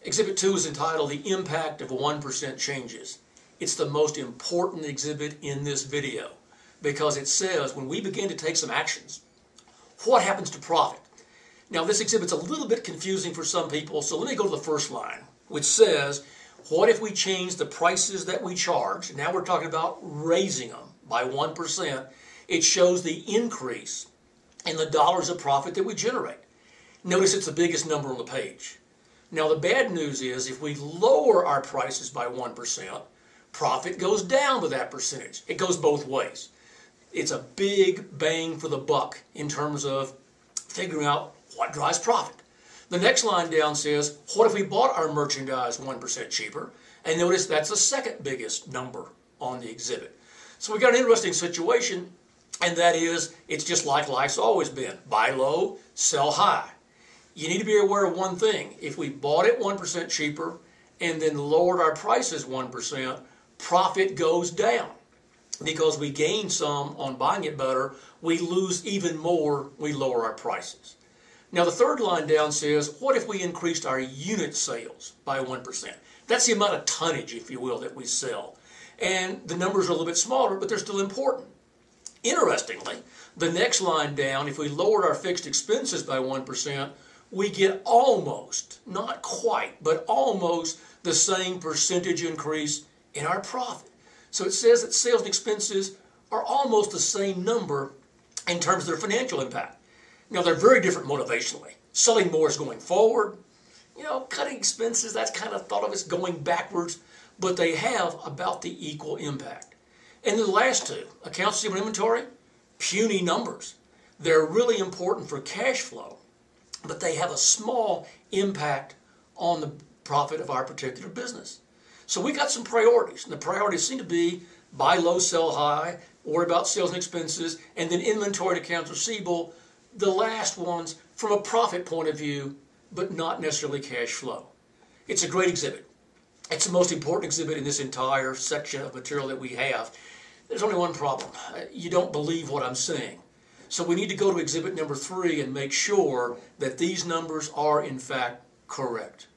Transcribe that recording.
Exhibit 2 is entitled The Impact of 1% Changes. It's the most important exhibit in this video because it says when we begin to take some actions, what happens to profit? Now this exhibit's a little bit confusing for some people, so let me go to the first line, which says, what if we change the prices that we charge? Now we're talking about raising them by 1%. It shows the increase in the dollars of profit that we generate. Notice it's the biggest number on the page. Now the bad news is if we lower our prices by 1%, profit goes down with that percentage. It goes both ways. It's a big bang for the buck in terms of figuring out what drives profit. The next line down says, what if we bought our merchandise 1% cheaper? And notice that's the second biggest number on the exhibit. So we got an interesting situation, and that is, it's just like life's always been. Buy low, sell high. You need to be aware of one thing. If we bought it 1% cheaper and then lowered our prices 1%, profit goes down. Because we gain some on buying it better, we lose even more, we lower our prices. Now the third line down says, what if we increased our unit sales by 1%? That's the amount of tonnage, if you will, that we sell. And the numbers are a little bit smaller, but they're still important. Interestingly, the next line down, if we lowered our fixed expenses by 1%, we get almost, not quite, but almost the same percentage increase in our profit. So it says that sales and expenses are almost the same number in terms of their financial impact. Now, they're very different motivationally. Selling more is going forward. Cutting expenses, that's kind of thought of as going backwards, but they have about the equal impact. And then the last two, accounts receivable and inventory, puny numbers. They're really important for cash flow, but they have a small impact on the profit of our particular business. So we got some priorities, and the priorities seem to be buy low, sell high, worry about sales and expenses, and then inventory and accounts receivable, the last ones from a profit point of view, but not necessarily cash flow. It's a great exhibit. It's the most important exhibit in this entire section of material that we have. There's only one problem. You don't believe what I'm saying. So we need to go to exhibit number 3 and make sure that these numbers are in fact correct.